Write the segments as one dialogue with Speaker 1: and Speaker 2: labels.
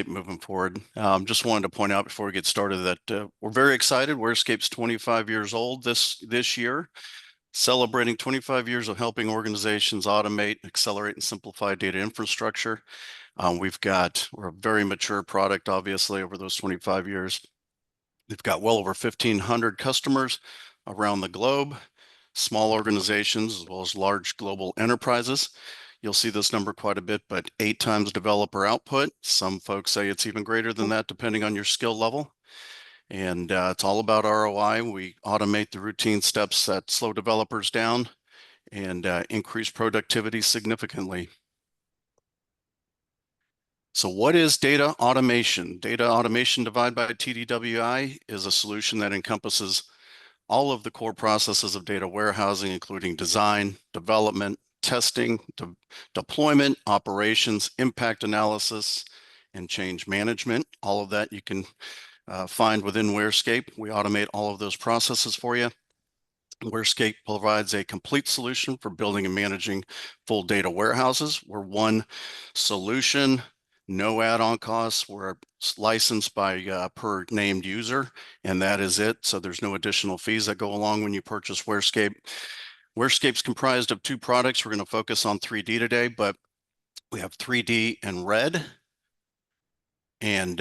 Speaker 1: moving forward. Just wanted to point out before we get started that we're very excited. WhereScape's 25 years old this year, celebrating 25 years of helping organizations automate, accelerate, and simplify data infrastructure. We're a very mature product, obviously, over those 25 years. We've got well over 1,500 customers around the globe, small organizations as well as large global enterprises. You'll see this number quite a bit, but 8 times developer output. Some folks say it's even greater than that, depending on your skill level. And it's all about ROI. We automate the routine steps that slow developers down and increase productivity significantly. So what is data automation? Data automation divided by TDWI is a solution that encompasses all of the core processes of data warehousing, including design, development, testing, deployment, operations, impact analysis, and change management. All of that you can find within WhereScape. We automate all of those processes for you. WhereScape provides a complete solution for building and managing full data warehouses. We're one solution, no add-on costs. We're licensed by per named user, and that is it. So there's no additional fees that go along when you purchase WhereScape. WhereScape's comprised of 2 products. We're going to focus on 3D today, but we have 3D and RED. And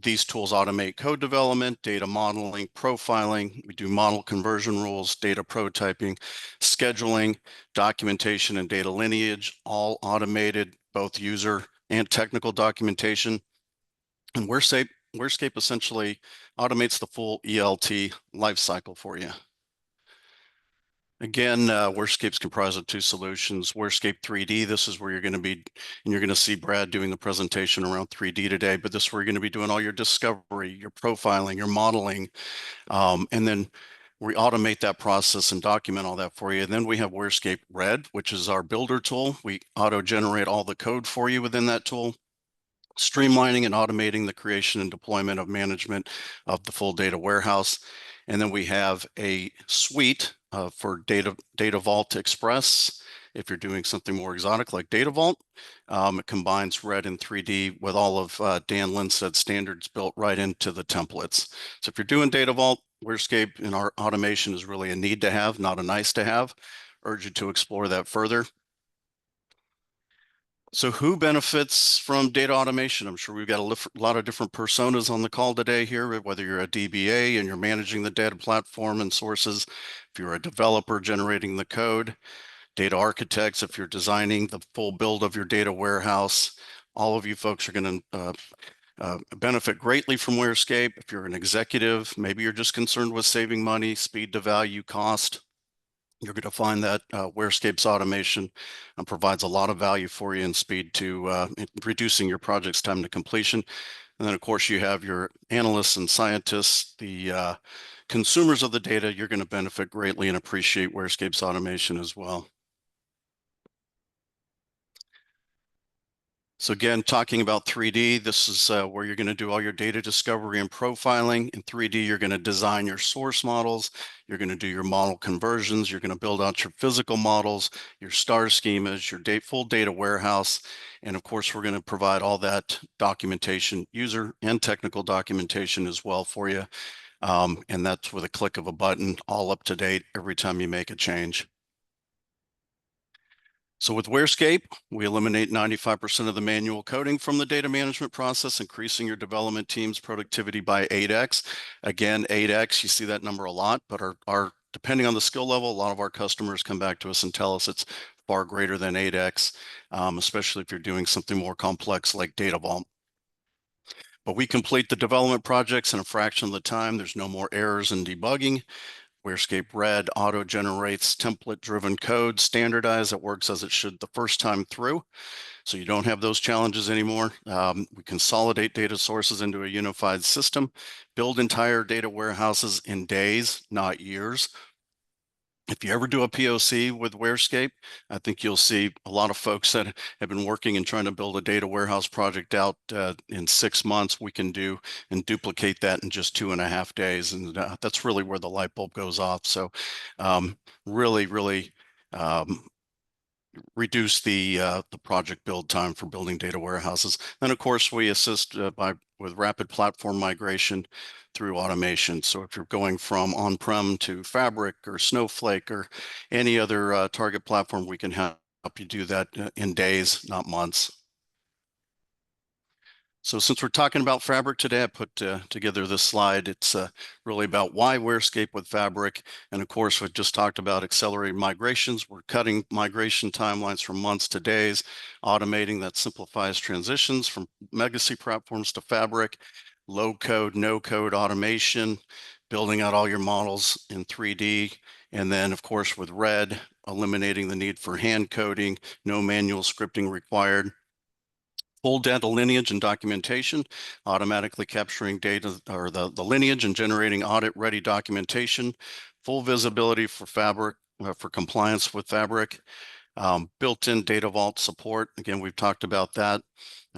Speaker 1: these tools automate code development, data modeling, profiling. We do model conversion rules, data prototyping, scheduling, documentation, and data lineage, all automated, both user and technical documentation. And WhereScape essentially automates the full ELT lifecycle for you. Again, WhereScape's comprised of 2 solutions. WhereScape 3D, this is where you're going to be, and you're going to see Brad doing the presentation around 3D today, but this is where you're going to be doing all your discovery, your profiling, your modeling, and then we automate that process and document all that for you. And then we have WhereScape RED, which is our builder tool. We auto-generate all the code for you within that tool, streamlining and automating the creation and deployment of management of the full data warehouse. And then we have a suite for Data Vault Express. If you're doing something more exotic like Data Vault, it combines RED and 3D with all of Dan Lindsted's standards built right into the templates. So if you're doing Data Vault, WhereScape in our automation is really a need to have, not a nice to have. Urge you to explore that further. So who benefits from data automation? I'm sure we've got a lot of different personas on the call today here, whether you're a DBA and you're managing the data platform and sources, if you're a developer generating the code, data architects, if you're designing the full build of your data warehouse, all of you folks are going to benefit greatly from WhereScape. If you're an executive, maybe you're just concerned with saving money, speed to value, cost, you're going to find that WhereScape's automation provides a lot of value for you and speed to reducing your project's time to completion. And then, of course, you have your analysts and scientists, the consumers of the data. You're going to benefit greatly and appreciate WhereScape's automation as well. So again, talking about 3D, this is where you're going to do all your data discovery and profiling. In 3D, you're going to design your source models. You're going to do your model conversions. You're going to build out your physical models, your star schemas, your full data warehouse. And of course, we're going to provide all that documentation, user and technical documentation as well for you. And that's with a click of a button, all up to date every time you make a change. So with WhereScape, we eliminate 95% of the manual coding from the data management process, increasing your development team's productivity by 8x. Again, 8x, you see that number a lot, but depending on the skill level, a lot of our customers come back to us and tell us it's far greater than 8x, especially if you're doing something more complex like Data Vault. But we complete the development projects in a fraction of the time. There's no more errors in debugging. WhereScape RED auto-generates template-driven code, standardized, that works as it should the first time through. So you don't have those challenges anymore. We consolidate data sources into a unified system, build entire data warehouses in days, not years. If you ever do a POC with WhereScape, I think you'll see a lot of folks that have been working and trying to build a data warehouse project out in 6 months. We can do and duplicate that in just 2.5 days. And that's really where the light bulb goes off. So really, really reduce the project build time for building data warehouses. And of course, we assist with rapid platform migration through automation. So if you're going from on-prem to Fabric or Snowflake or any other target platform, we can help you do that in days, not months. So since we're talking about Fabric today, I put together this slide. It's really about why WhereScape with Fabric. And of course, we just talked about accelerated migrations. We're cutting migration timelines from months to days, automating that simplifies transitions from legacy platforms to Fabric, low code, no code automation, building out all your models in 3D. And then, of course, with RED, eliminating the need for hand coding, no manual scripting required. Full data lineage and documentation, automatically capturing data or the lineage and generating audit-ready documentation, full visibility for Fabric, for compliance with Fabric, built-in data vault support. Again, we've talked about that.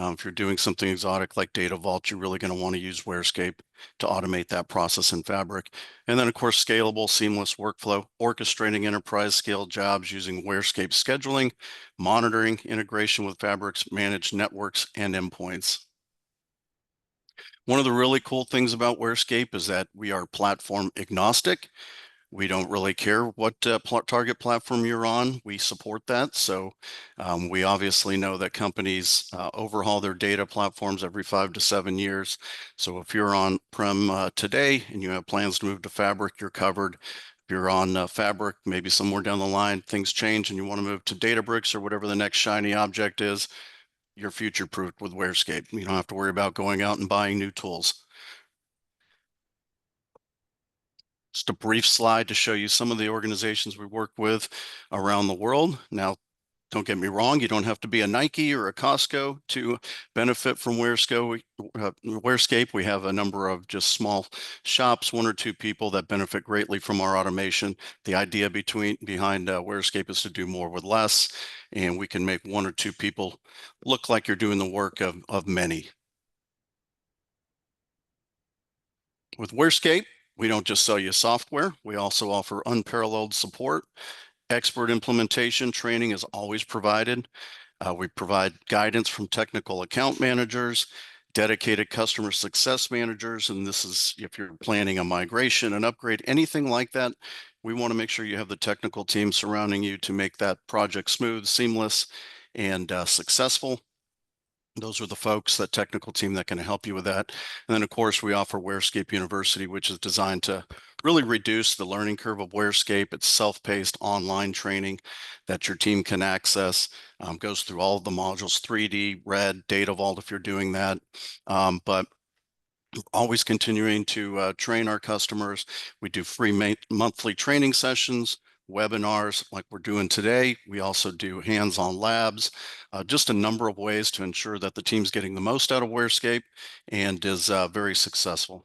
Speaker 1: If you're doing something exotic like data vault, you're really going to want to use WhereScape to automate that process in Fabric. And then, of course, scalable, seamless workflow, orchestrating enterprise scale jobs using WhereScape scheduling, monitoring, integration with Fabric's managed networks and endpoints. One of the really cool things about WhereScape is that we are platform agnostic. We don't really care what target platform you're on. We support that. So we obviously know that companies overhaul their data platforms every 5 to 7 years. So if you're on-prem today and you have plans to move to Fabric, you're covered. If you're on Fabric, maybe somewhere down the line, things change and you want to move to Databricks or whatever the next shiny object is, you're future-proofed with WhereScape. You don't have to worry about going out and buying new tools. Just a brief slide to show you some of the organizations we work with around the world. Now, don't get me wrong, you don't have to be a Nike or a Costco to benefit from WhereScape. We have a number of just small shops, 1 or 2 people that benefit greatly from our automation. The idea behind WhereScape is to do more with less, and we can make 1 or 2 people look like you're doing the work of many. With WhereScape, we don't just sell you software. We also offer unparalleled support. Expert implementation training is always provided. We provide guidance from technical account managers, dedicated customer success managers, and this is if you're planning a migration, an upgrade, anything like that, we want to make sure you have the technical team surrounding you to make that project smooth, seamless, and successful. Those are the folks, that technical team that can help you with that. And then, of course, we offer WhereScape University, which is designed to really reduce the learning curve of WhereScape. It's self-paced online training that your team can access. Goes through all of the modules, 3D, RED, Data Vault if you're doing that. But always continuing to train our customers. We do free monthly training sessions, webinars like we're doing today. We also do hands-on labs, just a number of ways to ensure that the team's getting the most out of WhereScape and is very successful.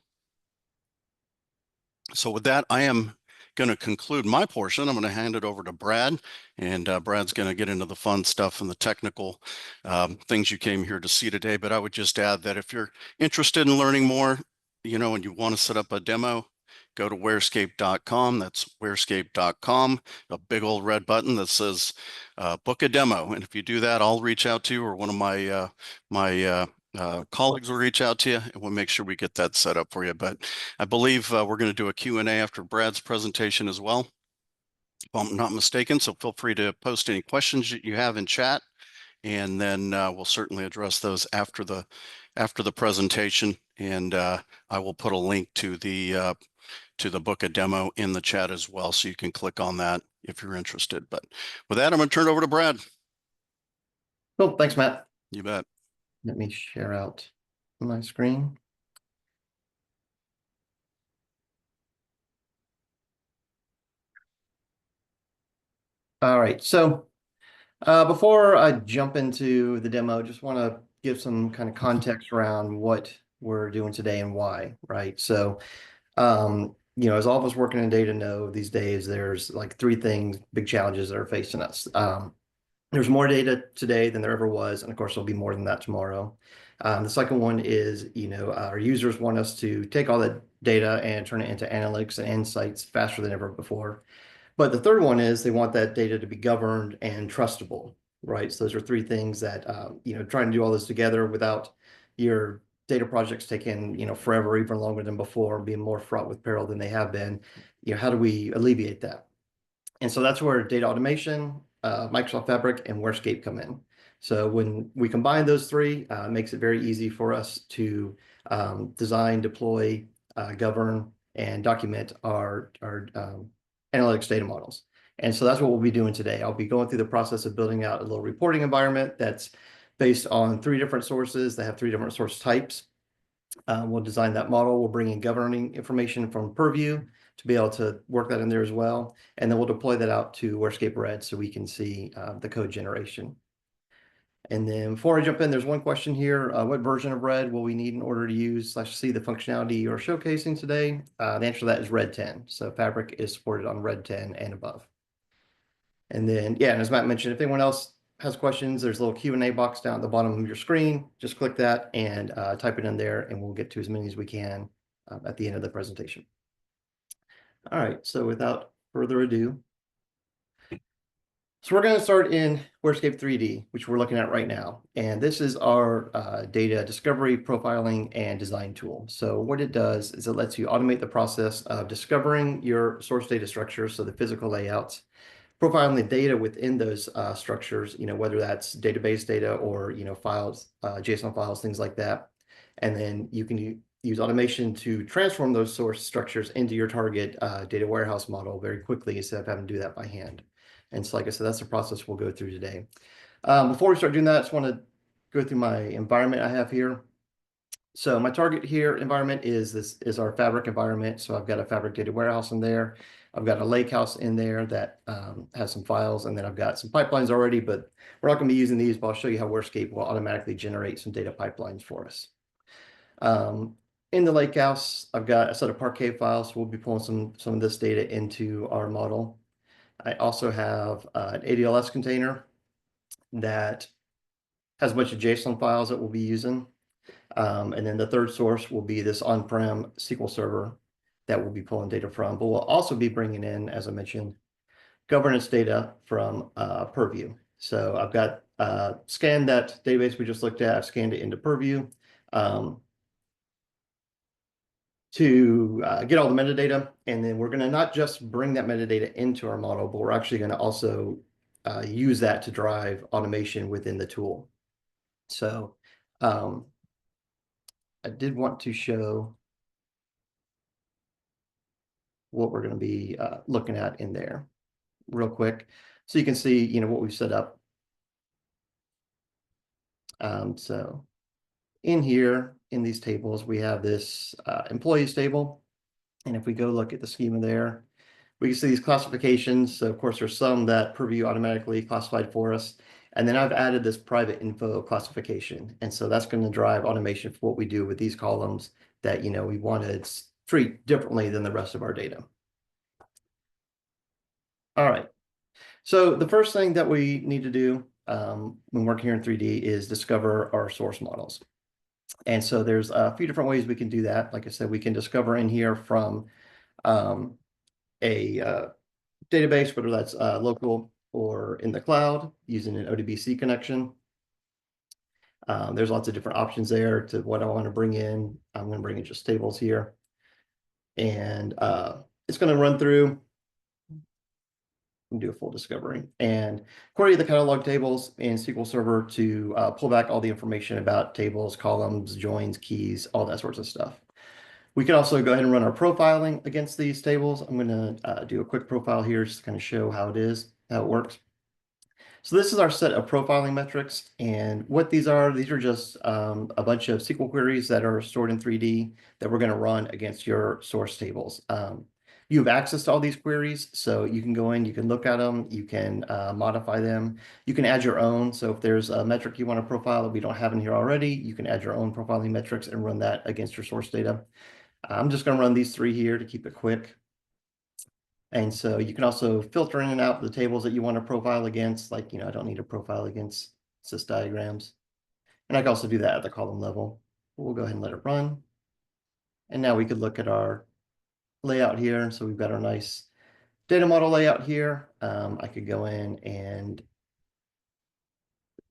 Speaker 1: So with that, I am going to conclude my portion. I'm going to hand it over to Brad, and Brad's going to get into the fun stuff and the technical things you came here to see today. But I would just add that if you're interested in learning more, and you want to set up a demo, go to wherescape.com. That's wherescape.com, a big old red button that says book a demo. And if you do that, I'll reach out to you, or one of my colleagues will reach out to you, and we'll make sure we get that set up for you. But I believe we're going to do a Q&A after Brad's presentation as well, if I'm not mistaken. So feel free to post any questions that you have in chat, and then we'll certainly address those after the presentation. And I will put a link to the book a demo in the chat as well, so you can click on that if you're interested. But with that, I'm going to turn it over to Brad.
Speaker 2: Cool. Thanks, Matt.
Speaker 1: You bet.
Speaker 2: Let me share out my screen. All right. So before I jump into the demo, just want to give some kind of context around what we're doing today and why, right? So, as all of us working in data know these days, there's like 3 big challenges that are facing us. There's more data today than there ever was, and of course, there'll be more than that tomorrow. The second one is, our users want us to take all that data and turn it into analytics and insights faster than ever before. But the third one is they want that data to be governed and trustable, right? So those are three things that, trying to do all this together without your data projects taking, forever, even longer than before, being more fraught with peril than they have been, how do we alleviate that? And so that's where data automation, Microsoft Fabric, and WhereScape come in. So when we combine those three, it makes it very easy for us to design, deploy, govern, and document our analytics data models. And so that's what we'll be doing today. I'll be going through the process of building out a little reporting environment that's based on three different sources that have three different source types. We'll design that model. We'll bring in governing information from Purview to be able to work that in there as well. And then we'll deploy that out to WhereScape RED so we can see the code generation. And then before I jump in, there's one question here. What version of RED will we need in order to use/see the functionality you're showcasing today? The answer to that is RED 10. So Fabric is supported on RED 10 and above. And then, yeah, and as Matt mentioned, if anyone else has questions, there's a little Q&A box down at the bottom of your screen. Just click that and type it in there, and we'll get to as many as we can at the end of the presentation. All right, so without further ado, so we're going to start in WhereScape 3D, which we're looking at right now. And this is our data discovery, profiling, and design tool. So what it does is it lets you automate the process of discovering your source data structures, so the physical layouts, profiling the data within those structures, whether that's database data or, files, JSON files, things like that. And then you can use automation to transform those source structures into your target data warehouse model very quickly instead of having to do that by hand. And so, like I said, that's the process we'll go through today. Before we start doing that, I just want to go through my environment I have here. So my target here environment is our Fabric environment. So I've got a Fabric data warehouse in there. I've got a lakehouse in there that has some files, and then I've got some pipelines already, but we're not going to be using these, but I'll show you how WhereScape will automatically generate some data pipelines for us. In the lakehouse, I've got a set of Parquet files. So we'll be pulling some of this data into our model. I also have an ADLS container that has a bunch of JSON files that we'll be using. And then the third source will be this on-prem SQL server that we'll be pulling data from. But we'll also be bringing in, as I mentioned, governance data from Purview. So I've got scanned that database we just looked at. I've scanned it into Purview to get all the metadata. And then we're going to not just bring that metadata into our model, but we're actually going to also use that to drive automation within the tool. So I did want to show what we're going to be looking at in there real quick. So you can see, what we've set up. So in here, in these tables, we have this employees table. And if we go look at the schema there, we can see these classifications. So of course, there's some that Purview automatically classified for us. And then I've added this private info classification. And so that's going to drive automation for what we do with these columns that, we want to treat differently than the rest of our data. All right. So the first thing that we need to do when working here in 3D is discover our source models. And so there's a few different ways we can do that. Like I said, we can discover in here from a database, whether that's local or in the cloud, using an ODBC connection. There's lots of different options there to what I want to bring in. I'm going to bring in just tables here. And it's going to run through and do a full discovery and query the catalog tables in SQL Server to pull back all the information about tables, columns, joins, keys, all that sorts of stuff. We can also go ahead and run our profiling against these tables. I'm going to do a quick profile here just to kind of show how it works. So this is our set of profiling metrics, and what these are just a bunch of SQL queries that are stored in 3D that we're going to run against your source tables. You have access to all these queries, so you can go in, you can look at them, you can modify them, you can add your own. So if there's a metric you want to profile that we don't have in here already, you can add your own profiling metrics and run that against your source data. I'm just going to run these three here to keep it quick. And so you can also filter in and out the tables that you want to profile against, like, I don't need to profile against sys diagrams. And I can also do that at the column level. We'll go ahead and let it run. And now we could look at our layout here. So we've got our nice data model layout here. I could go in and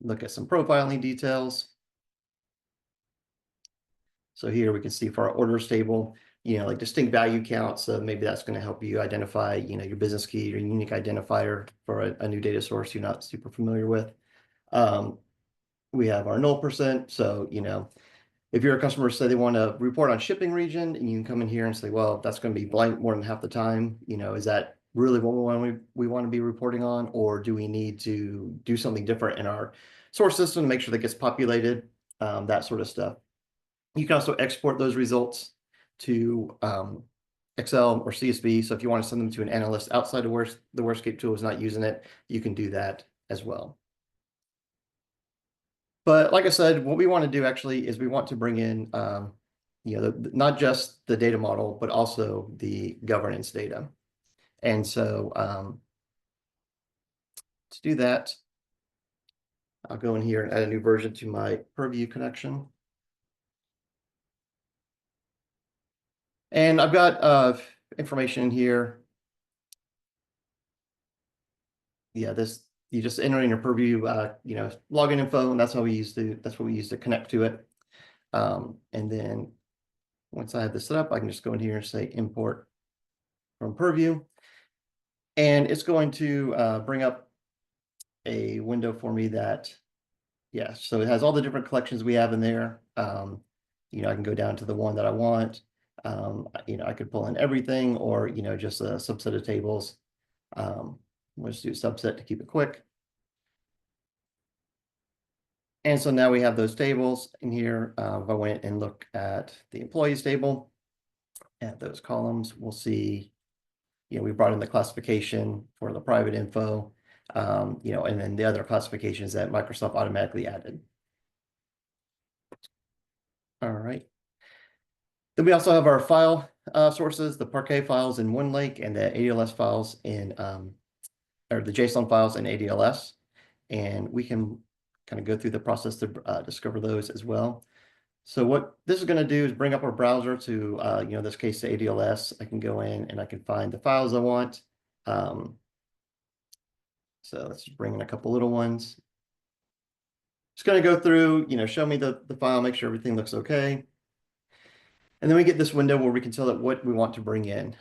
Speaker 2: look at some profiling details. So here we can see for our orders table, like distinct value counts. So maybe that's going to help you identify, your business key, your unique identifier for a new data source you're not super familiar with. We have our null percent. So, if you're a customer, say they want to report on shipping region, and you can come in here and say, well, that's going to be blank more than half the time. Is that really what we want to be reporting on, or do we need to do something different in our source system to make sure that gets populated, that sort of stuff. You can also export those results to Excel or CSV. So if you want to send them to an analyst outside of the WhereScape tool is not using it, you can do that as well. But like I said, what we want to do actually is we want to bring in, not just the data model, but also the governance data. And so to do that, I'll go in here and add a new version to my Purview connection. And I've got information in here. Yeah, you just enter in your Purview, login info, and that's what we use to connect to it. And then once I have this set up, I can just go in here and say import from Purview. And it's going to bring up a window for me that, so it has all the different collections we have in there. I can go down to the one that I want. I could pull in everything or, just a subset of tables. We'll just do a subset to keep it quick. And so now we have those tables in here. If I went and look at the employees table, at those columns, we'll see, we brought in the classification for the private info, and then the other classifications that Microsoft automatically added. All right. Then we also have our file sources, the Parquet files in OneLake and the ADLS files in, or the JSON files in ADLS. And we can kind of go through the process to discover those as well. So what this is going to do is bring up our browser to, in this case, to ADLS. I can go in and I can find the files I want. So let's just bring in a couple little ones. It's going to go through, show me the file, make sure everything looks okay. And then we get this window where we can tell it what we want to bring in.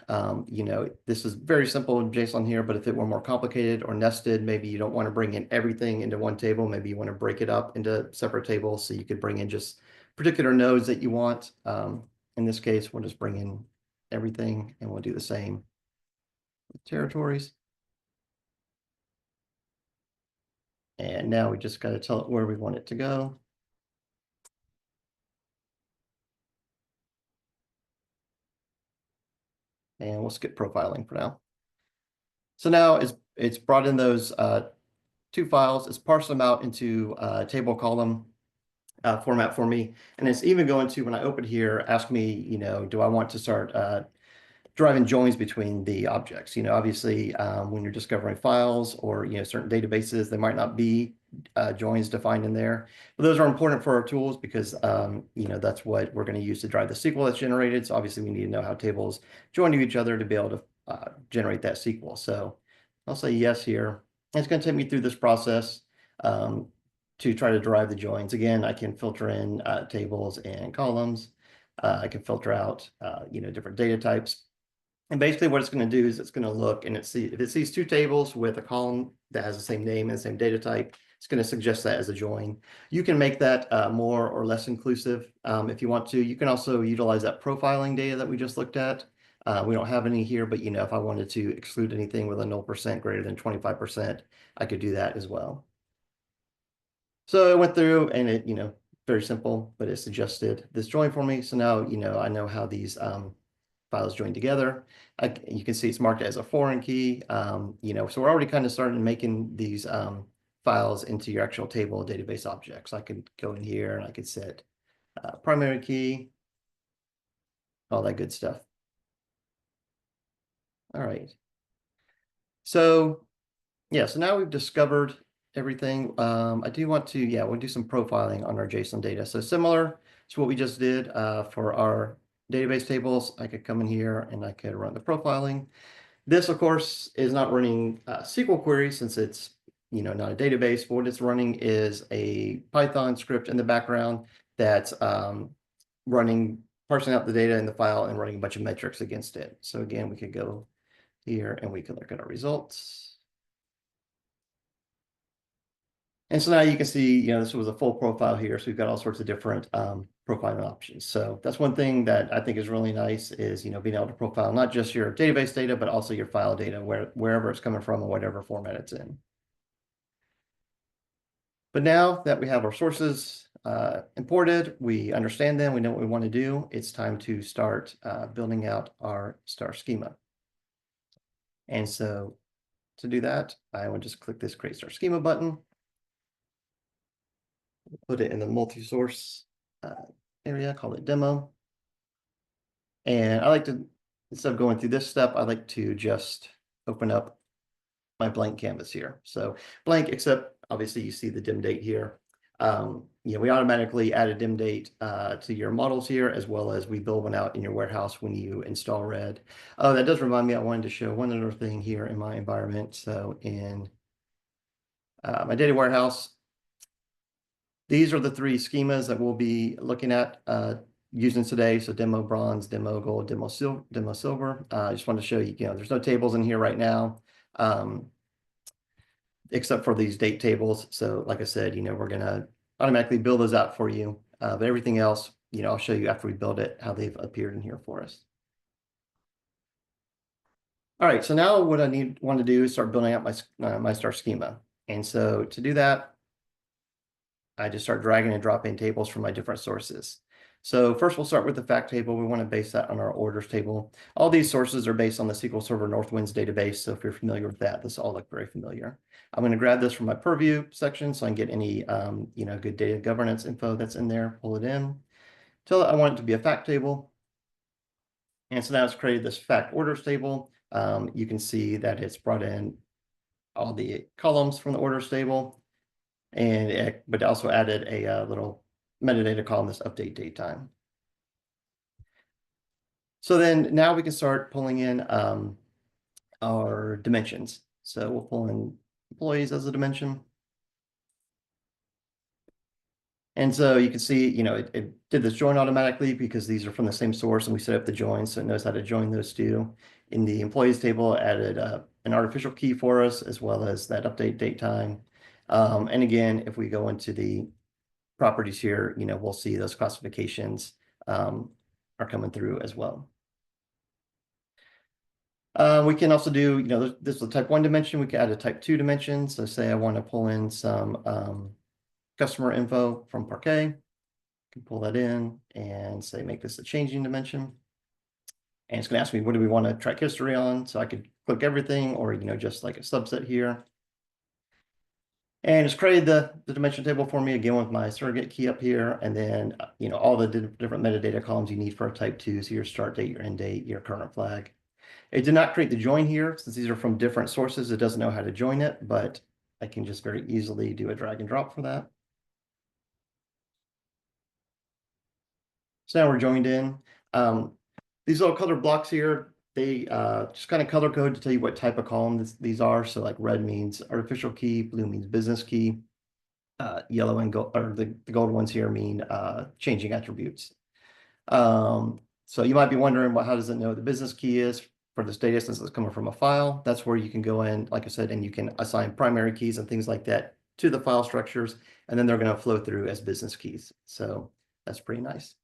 Speaker 2: This is very simple in JSON here, but if it were more complicated or nested, maybe you don't want to bring in everything into one table. Maybe you want to break it up into separate tables. So you could bring in just particular nodes that you want. In this case, we'll just bring in everything and we'll do the same with territories. And now we just got to tell it where we want it to go. And we'll skip profiling for now. So now it's brought in those two files. It's parsed them out into table column format for me. And it's even going to, when I open here, ask me, do I want to start driving joins between the objects? Obviously, when you're discovering files or, certain databases, there might not be joins defined in there. But those are important for our tools because, that's what we're going to use to drive the SQL that's generated. So obviously, we need to know how tables join to each other to be able to generate that SQL. So I'll say yes here. And it's going to take me through this process to try to derive the joins. Again, I can filter in tables and columns. I can filter out, different data types. And basically what it's going to do is it's going to look and if it sees two tables with a column that has the same name and the same data type, it's going to suggest that as a join. You can make that more or less inclusive if you want to. You can also utilize that profiling data that we just looked at. We don't have any here, but if I wanted to exclude anything with a null percent greater than 25%, I could do that as well. So I went through and it, very simple, but it suggested this join for me. So now, I know how these files join together. You can see it's marked as a foreign key. So we're already kind of starting making these files into your actual table database objects. I could go in here and I could set primary key, all that good stuff. All right. So yeah, so now we've discovered everything. I do want to, we'll do some profiling on our JSON data. So similar to what we just did for our database tables, I could come in here and I could run the profiling. This, of course, is not running SQL queries since it's not a database. But what it's running is a Python script in the background that's running, parsing out the data in the file and running a bunch of metrics against it. So again, we could go here and we can look at our results. And so now you can see, this was a full profile here. So we've got all sorts of different profiling options. So that's one thing that I think is really nice is, being able to profile not just your database data, but also your file data, wherever it's coming from and whatever format it's in. But now that we have our sources imported, we understand them, we know what we want to do, it's time to start building out our Star Schema. And so to do that, I will just click this Create Star Schema button. Put it in the multi-source area, call it demo. And I like to, instead of going through this step, I like to just open up my blank canvas here. So blank, except obviously you see the dim date here. We automatically add a dim date to your models here, as well as we build one out in your warehouse when you install RED. Oh, that does remind me, I wanted to show one other thing here in my environment. So in my data warehouse, these are the three schemas that we'll be looking at using today. So demo bronze, demo gold, demo silver. I just wanted to show you, there's no tables in here right now, except for these date tables. So like I said, we're going to automatically build those out for you. But everything else, I'll show you after we build it, how they've appeared in here for us. All right, so now what I want to do is start building out my Star Schema. And so to do that, I just start dragging and dropping tables from my different sources. So first we'll start with the fact table. We want to base that on our orders table. All these sources are based on the SQL Server Northwinds database. So if you're familiar with that, this all look very familiar. I'm going to grab this from my Purview section so I can get any good data governance info that's in there, pull it in. Till I want it to be a fact table. And so now it's created this fact orders table. You can see that it's brought in all the columns from the orders table. But also added a little metadata column, this update date time. So then now we can start pulling in our dimensions. So we'll pull in employees as a dimension. And so you can see, it did this join automatically because these are from the same source and we set up the join, so it knows how to join those two. In the employees table, added an artificial key for us, as well as that update date time. And again, if we go into the properties here, we'll see those classifications are coming through as well. We can also do, this is a type 1 dimension. We can add a type 2 dimension. So say I want to pull in some customer info from Parquet. I can pull that in and say, make this a changing dimension. And it's going to ask me, what do we want to track history on? So I could click everything or, just like a subset here. And it's created the dimension table for me again with my surrogate key up here. And then, all the different metadata columns you need for a type 2. So your start date, your end date, your current flag. It did not create the join here since these are from different sources. It doesn't know how to join it, but I can just very easily do a drag and drop for that. So now we're joined in. These little colored blocks here, they just kind of color code to tell you what type of column these are. So like red means artificial key, blue means business key, yellow and gold, or the gold ones here mean changing attributes. So you might be wondering, well, how does it know the business key is for this data since it's coming from a file? That's where you can go in, like I said, and you can assign primary keys and things like that to the file structures, and then they're going to flow through as business keys. So that's pretty nice.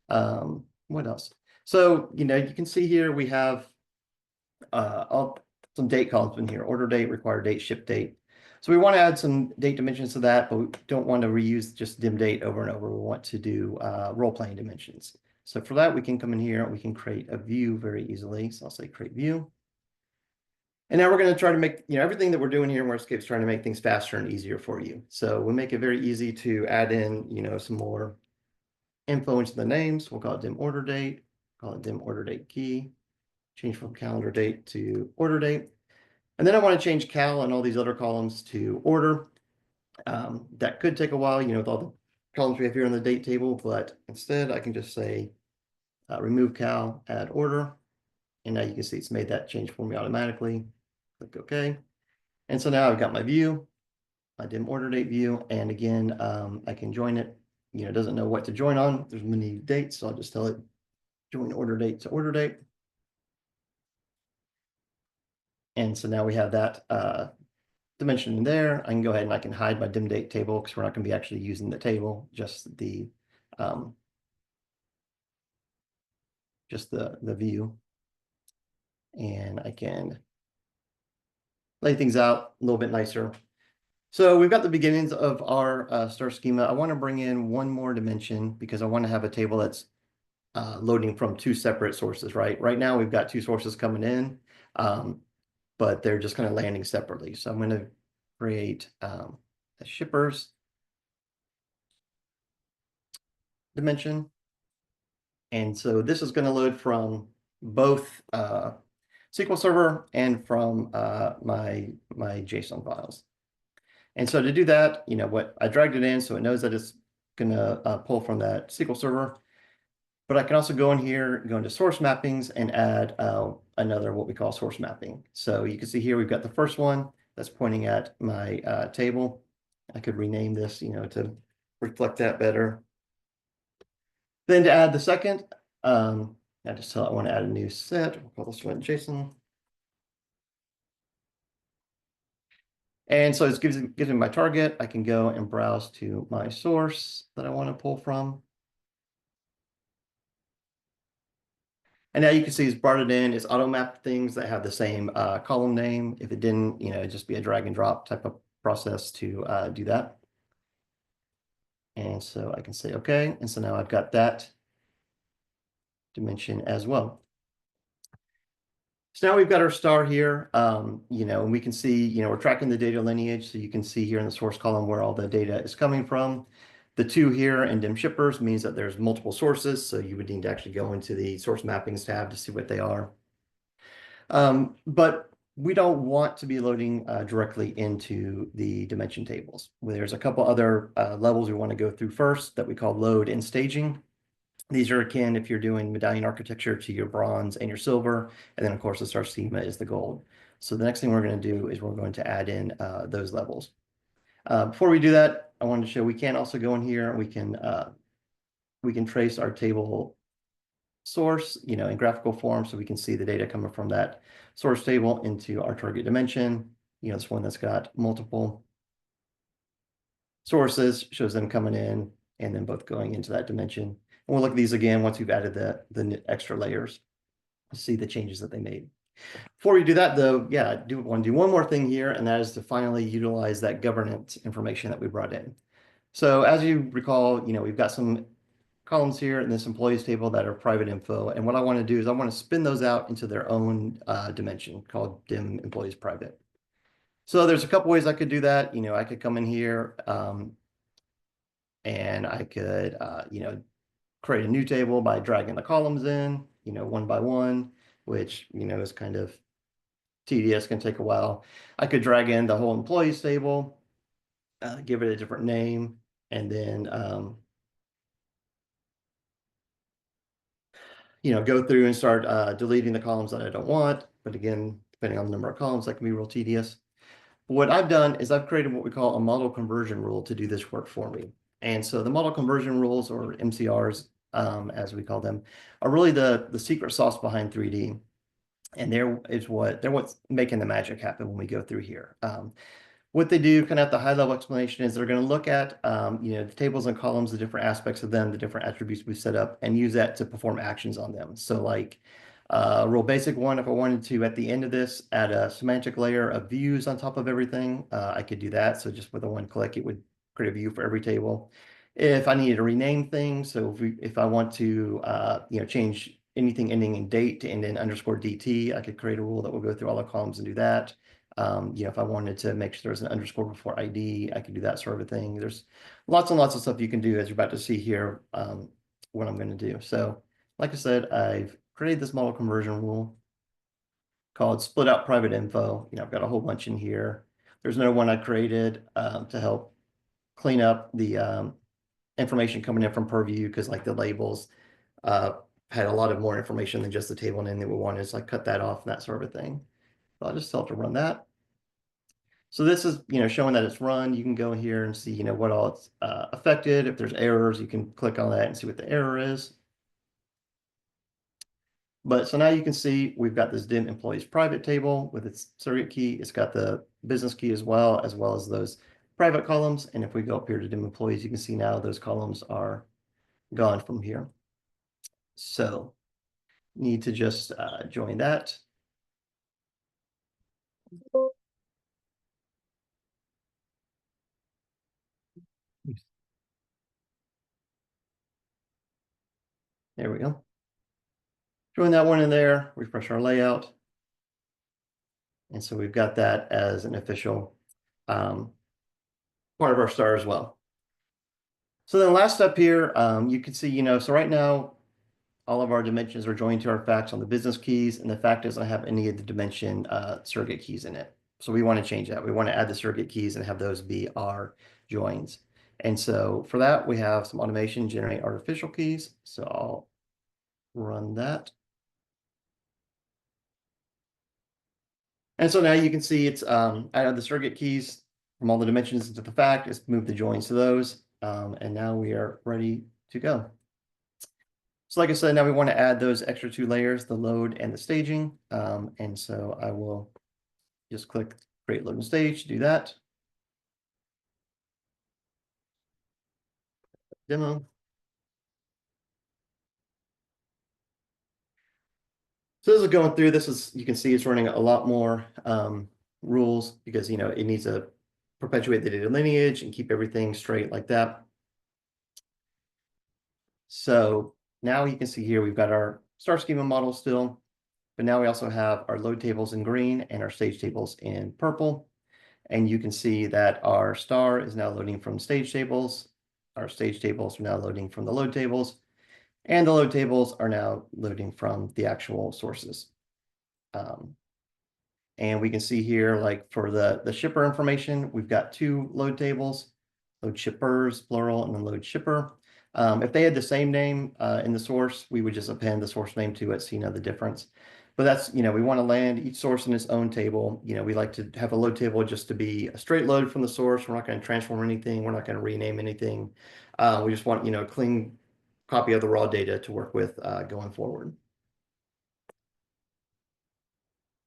Speaker 2: What else? So, you can see here we have some date columns in here: order date, required date, ship date. So we want to add some date dimensions to that, but we don't want to reuse just dim date over and over. We want to do role-playing dimensions. So for that, we can come in here and we can create a view very easily. So I'll say create view. And now we're going to try to make, everything that we're doing here in WhereScape is trying to make things faster and easier for you. So we'll make it very easy to add in, some more info into the names. We'll call it dim order date, call it dim order date key, change from calendar date to order date. And then I want to change cal and all these other columns to order. That could take a while, with all the columns we have here in the date table, but instead I can just say remove cal, add order. And now you can see it's made that change for me automatically. Click OK. And so now I've got my view, my dim order date view. And again, I can join it. It doesn't know what to join on. There's many dates, so I'll just tell it join order date to order date. And so now we have that dimension in there. I can go ahead and I can hide my dim date table because we're not going to be actually using the table, just the view. And I can lay things out a little bit nicer. So we've got the beginnings of our star schema. I want to bring in one more dimension because I want to have a table that's loading from two separate sources, right? Right now we've got two sources coming in, but they're just kind of landing separately. So I'm going to create a shippers dimension. And so this is going to load from both SQL Server and from my JSON files. And so to do that, what I dragged it in so it knows that it's going to pull from that SQL Server. But I can also go in here, go into source mappings and add another what we call source mapping. So you can see here we've got the first one that's pointing at my table. I could rename this, to reflect that better. Then to add the second, I just tell it I want to add a new set. We'll call this one JSON. And so it gives me my target. I can go and browse to my source that I want to pull from. And now you can see it's brought it in. It's auto mapped things that have the same column name. If it didn't, it'd just be a drag and drop type of process to do that. And so I can say OK. And so now I've got that dimension as well. So now we've got our star here, and we can see, we're tracking the data lineage. So you can see here in the source column where all the data is coming from. The 2 here in dim shippers means that there's multiple sources. So you would need to actually go into the source mappings tab to see what they are. But we don't want to be loading directly into the dimension tables. There's a couple other levels we want to go through first that we call load and staging. These are akin if you're doing medallion architecture to your bronze and your silver. And then, of course, the star schema is the gold. So the next thing we're going to do is we're going to add in those levels. Before we do that, I wanted to show we can also go in here and we can trace our table source, in graphical form, so we can see the data coming from that source table into our target dimension. This one that's got multiple sources shows them coming in and then both going into that dimension. And we'll look at these again once we've added the extra layers to see the changes that they made. Before we do that, though, I do want to do one more thing here, and that is to finally utilize that governance information that we brought in. So as you recall, we've got some columns here in this employees table that are private info. And what I want to do is I want to spin those out into their own dimension called dim employees private. So there's a couple ways I could do that. I could come in here and I could, create a new table by dragging the columns in, one by one, which, is kind of tedious, can take a while. I could drag in the whole employees table, give it a different name, and then go through and start deleting the columns that I don't want. But again, depending on the number of columns, that can be real tedious. But what I've done is I've created what we call a model conversion rule to do this work for me. And so the model conversion rules, or MCRs, as we call them, are really the secret sauce behind 3D. And they're what's making the magic happen when we go through here. What they do, kind of at the high level explanation, is they're going to look at the tables and columns, the different aspects of them, the different attributes we've set up, and use that to perform actions on them. So like a real basic one, if I wanted to, at the end of this, add a semantic layer of views on top of everything, I could do that. So just with a one click, it would create a view for every table. If I needed to rename things, so if I want to change anything ending in date to end in _DT, I could create a rule that will go through all the columns and do that. If I wanted to make sure there's an underscore before ID, I could do that sort of thing. There's lots and lots of stuff you can do, as you're about to see here, what I'm going to do. So like I said, I've created this model conversion rule called split out private info. I've got a whole bunch in here. There's another one I created to help clean up the information coming in from Purview, because like the labels had a lot of more information than just the table name that we wanted. It's like cut that off and that sort of thing. So I'll just tell it to run that. So this is, showing that it's run. You can go here and see, what all it's affected. If there's errors, you can click on that and see what the error is. But so now you can see we've got this dim employees private table with its surrogate key. It's got the business key as well as those private columns. And if we go up here to dim employees, you can see now those columns are gone from here. So need to just join that. There we go. Join that one in there, refresh our layout. And so we've got that as an official part of our star as well. So then last up here, you can see, so right now, all of our dimensions are joined to our facts on the business keys, and the fact doesn't have any of the dimension surrogate keys in it. So we want to change that. We want to add the surrogate keys and have those be our joins. And so for that, we have some automation, generate artificial keys. So I'll run that. And so now you can see it's added the surrogate keys from all the dimensions into the fact. It's moved the joins to those. And now we are ready to go. So like I said, now we want to add those extra 2 layers, the load and the staging. And so I will just click create load and stage to do that. Demo. So this is going through, you can see it's running a lot more rules because, it needs to perpetuate the data lineage and keep everything straight like that. So now you can see here, we've got our star schema model still, but now we also have our load tables in green and our stage tables in purple. And you can see that our star is now loading from stage tables. Our stage tables are now loading from the load tables, and the load tables are now loading from the actual sources. And we can see here, like for the shipper information, we've got 2 load tables, load shippers, plural, and then load shipper. If they had the same name in the source, we would just append the source name to it so you know the difference. But that's, we want to land each source in its own table. We like to have a load table just to be a straight load from the source. We're not going to transform anything. We're not going to rename anything. We just want, a clean copy of the raw data to work with going forward.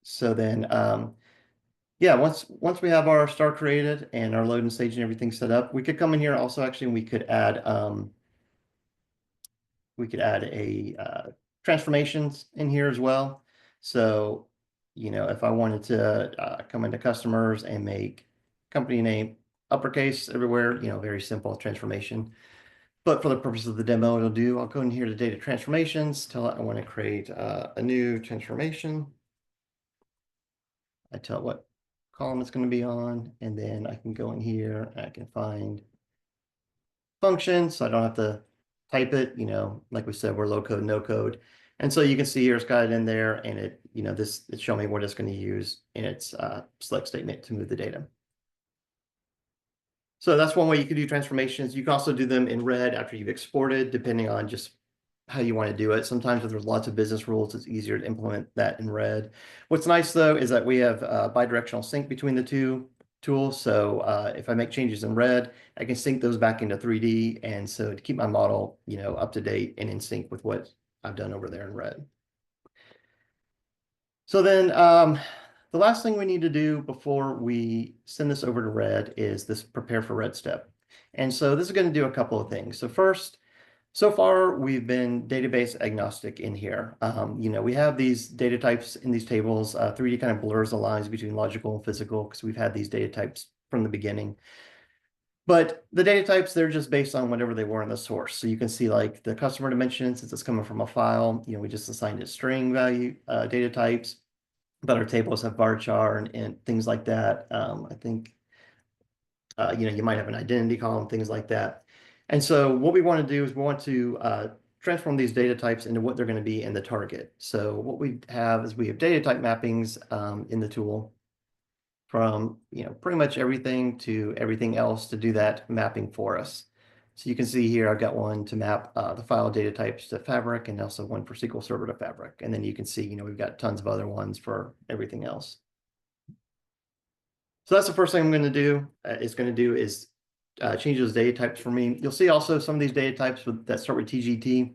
Speaker 2: So then, yeah, once we have our star created and our load and stage and everything set up, we could come in here also actually, and we could add a transformations in here as well. So, if I wanted to come into customers and make company name uppercase everywhere, very simple transformation. But for the purpose of the demo, I'll go in here to data transformations, tell it I want to create a new transformation. I tell it what column it's going to be on, and then I can go in here and I can find functions, so I don't have to type it, like we said, we're low code, no code. And so you can see here it's got it in there, and it's showing me what it's going to use in its select statement to move the data. So that's one way you can do transformations. You can also do them in red after you've exported, depending on just how you want to do it. Sometimes if there's lots of business rules, it's easier to implement that in red. What's nice though is that we have bidirectional sync between the 2 tools. So if I make changes in red, I can sync those back into 3D. And so to keep my model, up to date and in sync with what I've done over there in red. So then the last thing we need to do before we send this over to red is this prepare for red step. And so this is going to do a couple of things. So first, so far, we've been database agnostic in here. We have these data types in these tables. 3D kind of blurs the lines between logical and physical because we've had these data types from the beginning. But the data types, they're just based on whatever they were in the source. So you can see like the customer dimension, since it's coming from a file, we just assigned it string value data types. But our tables have varchar and things like that. I think, you might have an identity column, things like that. And so what we want to do is we want to transform these data types into what they're going to be in the target. So what we have is we have data type mappings in the tool from pretty much everything to everything else to do that mapping for us. So you can see here, I've got one to map the file data types to Fabric and also one for SQL Server to Fabric. And then you can see, we've got tons of other ones for everything else. So that's the first thing I'm going to do. Change those data types for me. You'll see also some of these data types that start with TGT.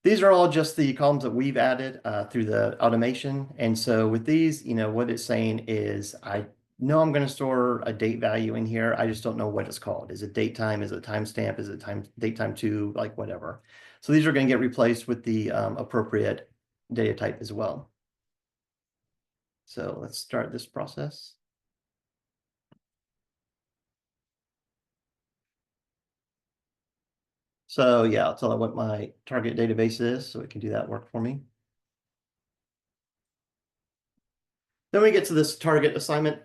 Speaker 2: These are all just the columns that we've added through the automation. And so with these, what it's saying is I know I'm going to store a date value in here. I just don't know what it's called. Is it date time? Is it timestamp? Is it date time 2? Like whatever. So these are going to get replaced with the appropriate data type as well. So let's start this process. So yeah, I'll tell it what my target database is so it can do that work for me. Then we get to this target assignment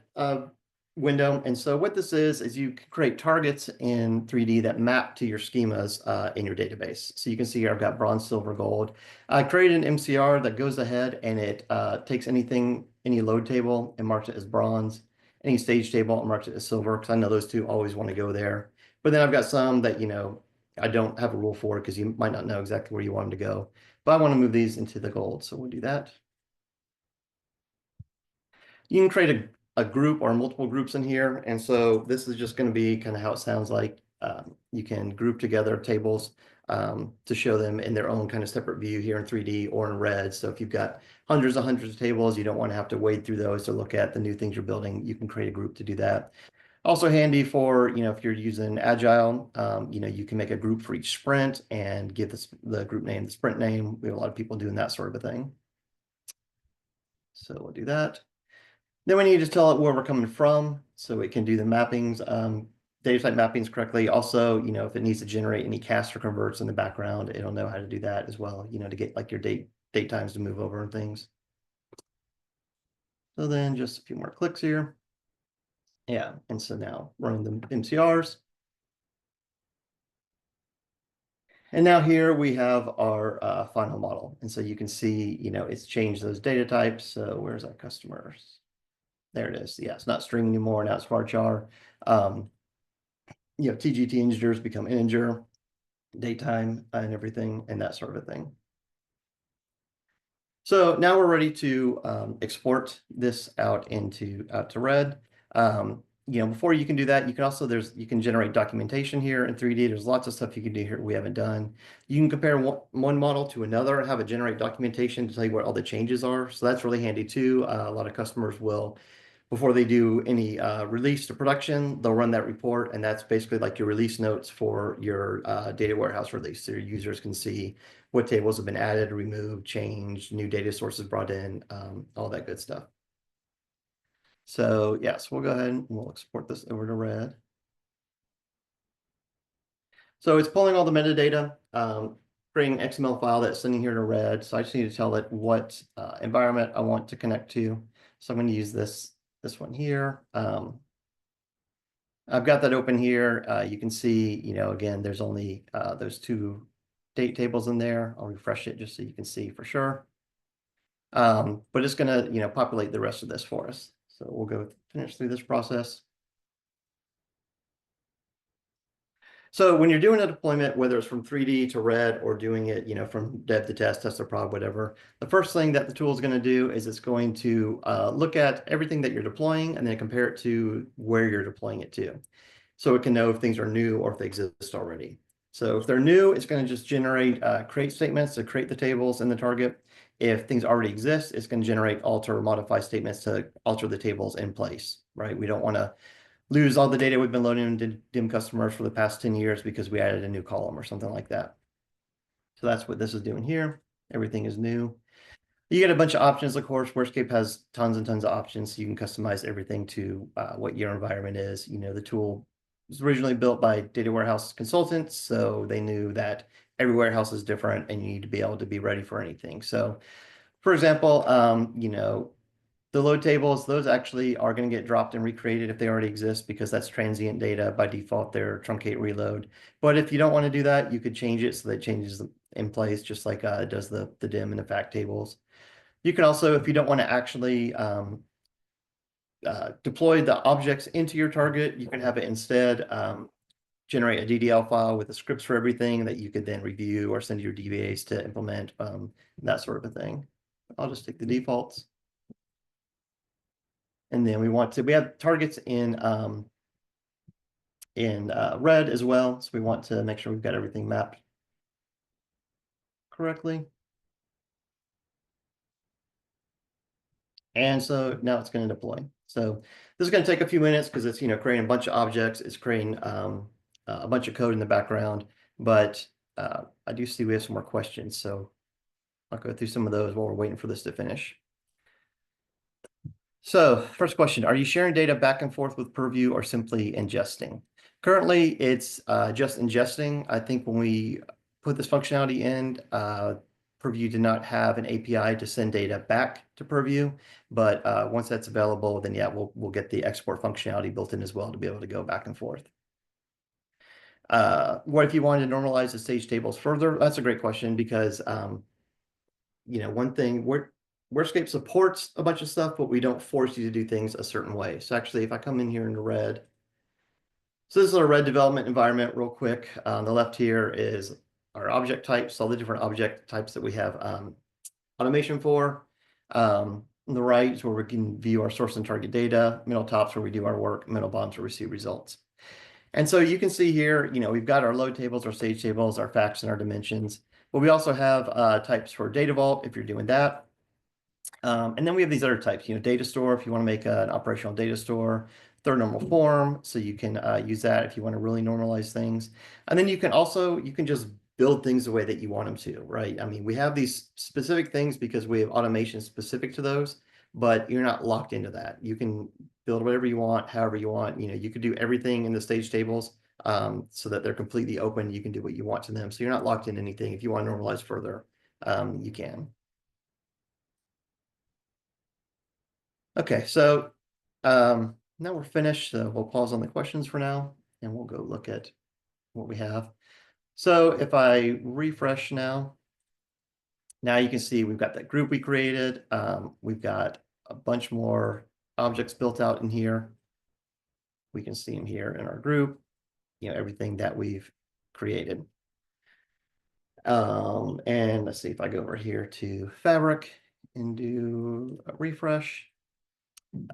Speaker 2: window. And so what this is you can create targets in 3D that map to your schemas in your database. So you can see here I've got bronze, silver, gold. I created an MCR that goes ahead and it takes any load table and marks it as bronze, any stage table and marks it as silver, because I know those two always want to go there. But then I've got some that, I don't have a rule for because you might not know exactly where you want them to go. But I want to move these into the gold, so we'll do that. You can create a group or multiple groups in here. And so this is just going to be kind of how it sounds like. You can group together tables to show them in their own kind of separate view here in 3D or in red. So if you've got hundreds of tables, you don't want to have to wade through those to look at the new things you're building. You can create a group to do that. Also handy for, if you're using Agile, you can make a group for each sprint and give the group name the sprint name. We have a lot of people doing that sort of a thing. So we'll do that. Then we need to tell it where we're coming from so it can do the mappings, data type mappings correctly. Also, if it needs to generate any cast or converts in the background, it'll know how to do that as well, to get like your date times to move over and things. So then just a few more clicks here. Yeah, and so now running the MCRs. And now here we have our final model. And so you can see, it's changed those data types. So where's our customers? There it is. Yeah, it's not string anymore. Now it's varchar. TGT integers become integer, datetime, and everything, and that sort of a thing. So now we're ready to export this out to RED. Before you can do that, you can also you can generate documentation here in 3D. There's lots of stuff you can do here we haven't done. You can compare one model to another and have it generate documentation to tell you what all the changes are. So that's really handy too. A lot of customers will, before they do any release to production, they'll run that report, and that's basically like your release notes for your data warehouse release. So your users can see what tables have been added, removed, changed, new data sources brought in, all that good stuff. So yes, we'll go ahead and we'll export this over to RED. So it's pulling all the metadata, creating an XML file that's sending here to RED. So I just need to tell it what environment I want to connect to. So I'm going to use this one here. I've got that open here. You can see, again, there's only those two date tables in there. I'll refresh it just so you can see for sure. But it's going to, populate the rest of this for us. So we'll go finish through this process. So when you're doing a deployment, whether it's from 3D to RED or doing it, from dev to test to prod, whatever, the first thing that the tool is going to do is it's going to look at everything that you're deploying and then compare it to where you're deploying it to. So it can know if things are new or if they exist already. So if they're new, it's going to just generate create statements to create the tables in the target. If things already exist, it's going to generate alter or modify statements to alter the tables in place, right? We don't want to lose all the data we've been loading into DIM customers for the past 10 years because we added a new column or something like that. So that's what this is doing here. Everything is new. You get a bunch of options, of course. WhereScape has tons and tons of options. So you can customize everything to what your environment is. The tool was originally built by data warehouse consultants, so they knew that every warehouse is different and you need to be able to be ready for anything. So for example, the load tables, those actually are going to get dropped and recreated if they already exist because that's transient data. By default, they're truncate reload. But if you don't want to do that, you could change it so that it changes in place, just like it does the DIM and the fact tables. You can also, if you don't want to actually deploy the objects into your target, you can have it instead generate a DDL file with the scripts for everything that you could then review or send your DBAs to implement, that sort of a thing. I'll just take the defaults. And then we have targets in red as well. So we want to make sure we've got everything mapped correctly. And so now it's going to deploy. So this is going to take a few minutes because it's, creating a bunch of objects. It's creating a bunch of code in the background, but I do see we have some more questions. So I'll go through some of those while we're waiting for this to finish. So first question, are you sharing data back and forth with Purview or simply ingesting? Currently, it's just ingesting. I think when we put this functionality in, Purview did not have an API to send data back to Purview, but once that's available, then yeah, we'll get the export functionality built in as well to be able to go back and forth. What if you wanted to normalize the stage tables further? That's a great question because one thing WhereScape supports a bunch of stuff, but we don't force you to do things a certain way. So actually, if I come in here into red, so this is our red development environment real quick. On the left here is our object types, all the different object types that we have automation for. On the right is where we can view our source and target data. Middle top's where we do our work. Middle bottom's where we see results. And so you can see here, we've got our load tables, our stage tables, our facts, and our dimensions. But we also have types for data vault if you're doing that. And then we have these other types, data store if you want to make an operational data store, third normal form, so you can use that if you want to really normalize things. And then you can just build things the way that you want them to, right? I mean, we have these specific things because we have automation specific to those, but you're not locked into that. You can build whatever you want, however you want. You could do everything in the stage tables so that they're completely open. You can do what you want to them. So you're not locked in anything. If you want to normalize further, you can. Okay, so now we're finished. So we'll pause on the questions for now, and we'll go look at what we have. So if I refresh now you can see we've got that group we created. We've got a bunch more objects built out in here. We can see them here in our group, everything that we've created. And let's see if I go over here to Fabric and do a refresh.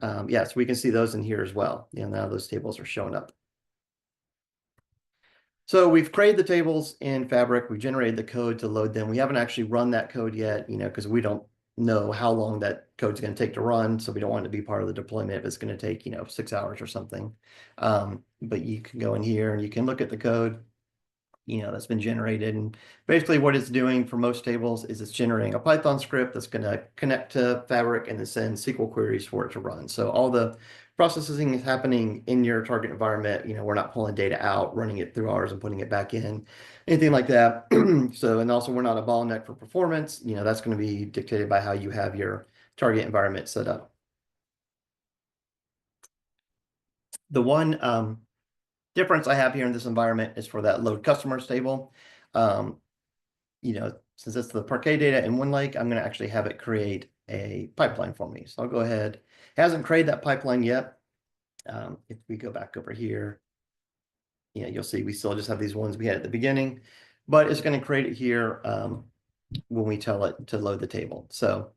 Speaker 2: So we can see those in here as well. Now those tables are showing up. So we've created the tables in Fabric. We generated the code to load them. We haven't actually run that code yet, because we don't know how long that code's going to take to run. So we don't want it to be part of the deployment if it's going to take, 6 hours or something. But you can go in here and you can look at the code, that's been generated. And basically what it's doing for most tables is it's generating a Python script that's going to connect to Fabric and then send SQL queries for it to run. So all the processing is happening in your target environment. We're not pulling data out, running it through ours and putting it back in, anything like that. So, and also we're not a bottleneck for performance. That's going to be dictated by how you have your target environment set up. The one difference I have here in this environment is for that load customers table. Since it's the Parquet data in OneLake, I'm going to actually have it create a pipeline for me. So I'll go ahead. It hasn't created that pipeline yet. If we go back over here, you'll see we still just have these ones we had at the beginning, but it's going to create it here when we tell it to load the table. So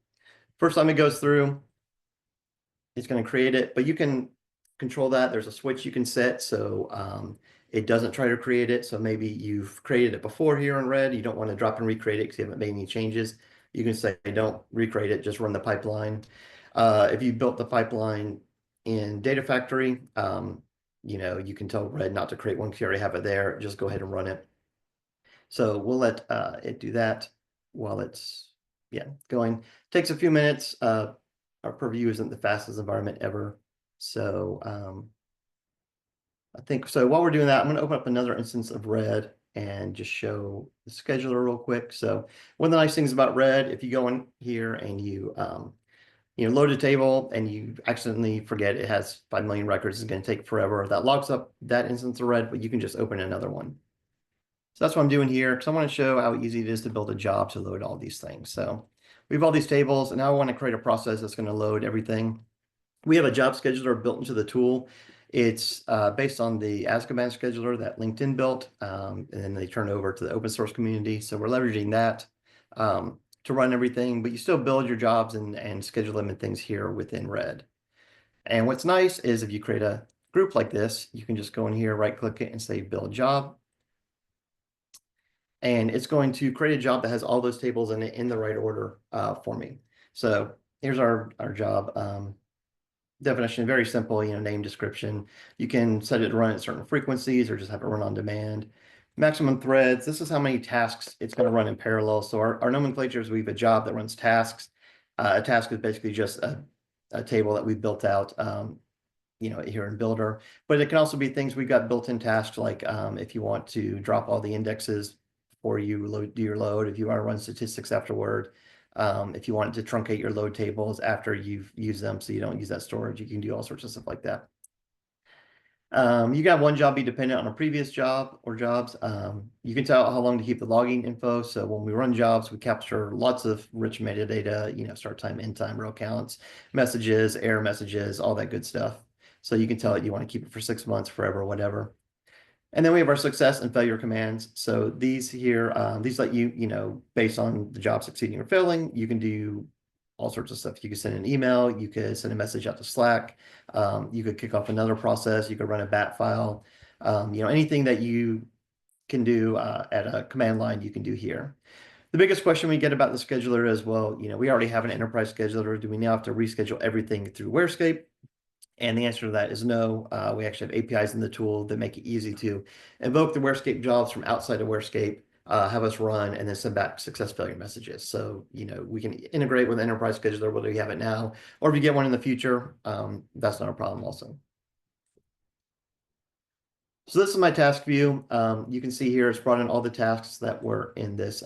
Speaker 2: first time it goes through, it's going to create it, but you can control that. There's a switch you can set so it doesn't try to create it. So maybe you've created it before here in red. You don't want to drop and recreate it because you haven't made any changes. You can say, don't recreate it, just run the pipeline. If you built the pipeline in Data Factory, you can tell red not to create one because you already have it there. Just go ahead and run it. So we'll let it do that while it's going. Takes a few minutes. Our Purview isn't the fastest environment ever. So I think so while we're doing that, I'm going to open up another instance of red and just show the scheduler real quick. So one of the nice things about red, if you go in here and you load a table and you accidentally forget it has 5 million records, it's going to take forever. That logs up that instance of red, but you can just open another one. So that's what I'm doing here because I want to show how easy it is to build a job to load all these things. So we have all these tables and now I want to create a process that's going to load everything. We have a job scheduler built into the tool. It's based on the Azkaban scheduler that LinkedIn built, and then they turned over to the open source community. So we're leveraging that to run everything, but you still build your jobs and schedule them and things here within RED. And what's nice is if you create a group like this, you can just go in here, right click it and say build job. And it's going to create a job that has all those tables in it in the right order for me. So here's our job definition, very simple, name, description. You can set it to run at certain frequencies or just have it run on demand. Maximum threads, this is how many tasks it's going to run in parallel. So our nomenclature is we have a job that runs tasks. A task is basically just a table that we built out here in Builder, but it can also be things we've got built-in tasks like if you want to drop all the indexes before you do your load, if you want to run statistics afterward, if you want to truncate your load tables after you've used them so you don't use that storage, you can do all sorts of stuff like that. You got one job be dependent on a previous job or jobs. You can tell how long to keep the logging info. So when we run jobs, we capture lots of rich metadata, start time, end time, row counts, messages, error messages, all that good stuff. So you can tell it you want to keep it for 6 months, forever, whatever. And then we have our success and failure commands. So these here, these let you, based on the job succeeding or failing, you can do all sorts of stuff. You could send an email, you could send a message out to Slack, you could kick off another process, you could run a bat file, anything that you can do at a command line, you can do here. The biggest question we get about the scheduler is, well, we already have an enterprise scheduler. Do we now have to reschedule everything through WhereScape? And the answer to that is no. We actually have APIs in the tool that make it easy to invoke the WhereScape jobs from outside of WhereScape, have us run, and then send back success failure messages. So, we can integrate with Enterprise Scheduler, whether you have it now, or if you get one in the future, that's not a problem also. So this is my task view. You can see here it's brought in all the tasks that were in this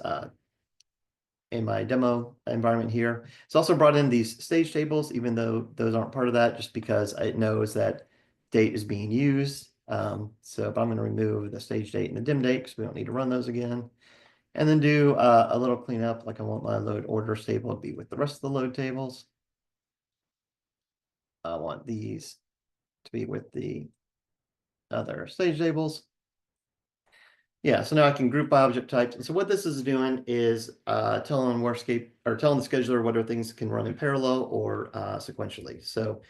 Speaker 2: in my demo environment here. It's also brought in these stage tables, even though those aren't part of that, just because it knows that date is being used. But I'm going to remove the stage date and the dim date because we don't need to run those again. And then do a little cleanup, like I want my load orders table to be with the rest of the load tables. I want these to be with the other stage tables. Yeah, so now I can group by object types. And so what this is doing is telling WhereScape or telling the scheduler whether things can run in parallel or sequentially. So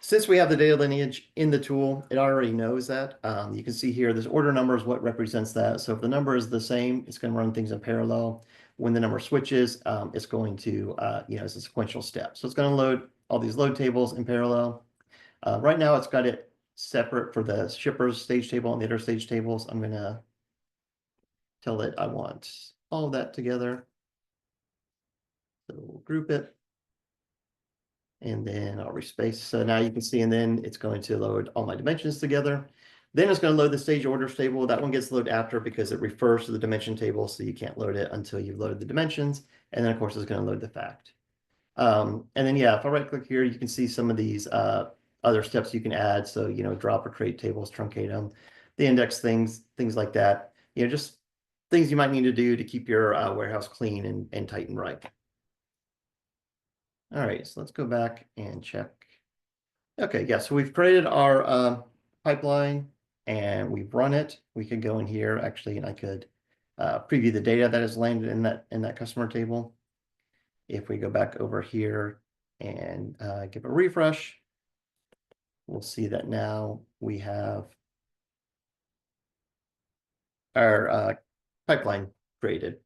Speaker 2: since we have the data lineage in the tool, it already knows that. You can see here, this order number is what represents that. So if the number is the same, it's going to run things in parallel. When the number switches, it's going to, it's a sequential step. So it's going to load all these load tables in parallel. Right now, it's got it separate for the shipper's stage table and the other stage tables. I'm going to tell it I want all of that together. So we'll group it. And then I'll respace. So now you can see, and then it's going to load all my dimensions together. Then it's going to load the stage orders table. That one gets loaded after because it refers to the dimension table. So you can't load it until you've loaded the dimensions. And then of course it's going to load the fact. And then, yeah, if I right click here, you can see some of these other steps you can add. So, drop or create tables, truncate them, the index things like that. Just things you might need to do to keep your warehouse clean and tight and right. All right, so let's go back and check. Okay, yeah, so we've created our pipeline and we've run it. We could go in here actually, and I could preview the data that is landed in that customer table. If we go back over here and give a refresh, we'll see that now we have our pipeline created.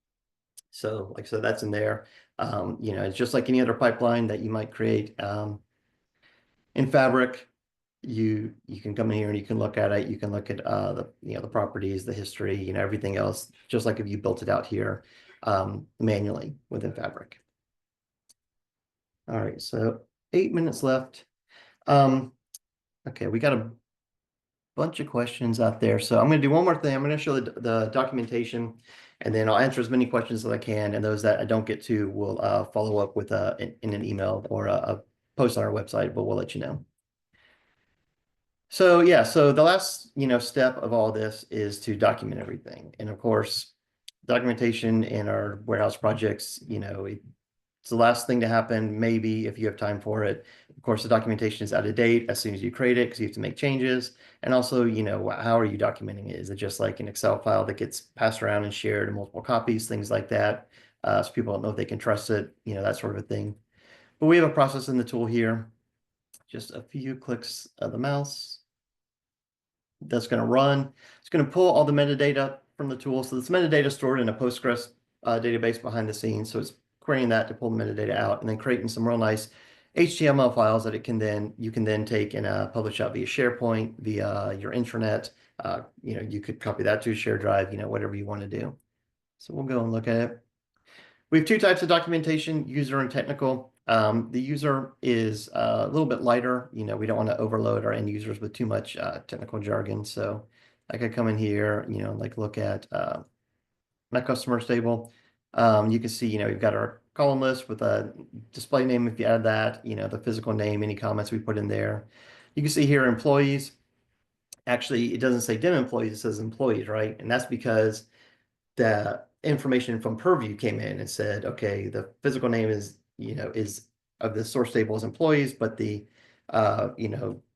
Speaker 2: So like I said, that's in there. It's just like any other pipeline that you might create in Fabric. You can come in here and you can look at it. You can look at the properties, the history, everything else, just like if you built it out here manually within Fabric. All right, so 8 minutes left. Okay, we got a bunch of questions out there. So I'm going to do one more thing. I'm going to show the documentation, and then I'll answer as many questions as I can. And those that I don't get to, we'll follow up with in an email or a post on our website, but we'll let you know. So yeah, so the last step of all this is to document everything. And of course, documentation in our warehouse projects, it It's the last thing to happen, maybe if you have time for it. Of course, the documentation is out of date as soon as you create it because you have to make changes. And also, how are you documenting it? Is it just like an Excel file that gets passed around and shared in multiple copies, things like that? So people don't know if they can trust it, that sort of a thing. But we have a process in the tool here. Just a few clicks of the mouse. That's going to run. It's going to pull all the metadata from the tool. So this metadata is stored in a Postgres database behind the scenes. So it's querying that to pull the metadata out and then creating some real nice HTML files that you can then take and publish out via SharePoint, via your intranet. You could copy that to a shared drive, whatever you want to do. So we'll go and look at it. We have two types of documentation, user and technical. The user is a little bit lighter. We don't want to overload our end users with too much technical jargon. So I could come in here, like look at my customers table. You can see, we've got our column list with a display name if you add that, the physical name, any comments we put in there. You can see here employees. Actually, it doesn't say dim employees, it says employees, right? And that's because the information from Purview came in and said, okay, the physical name is of the source table is employees, but the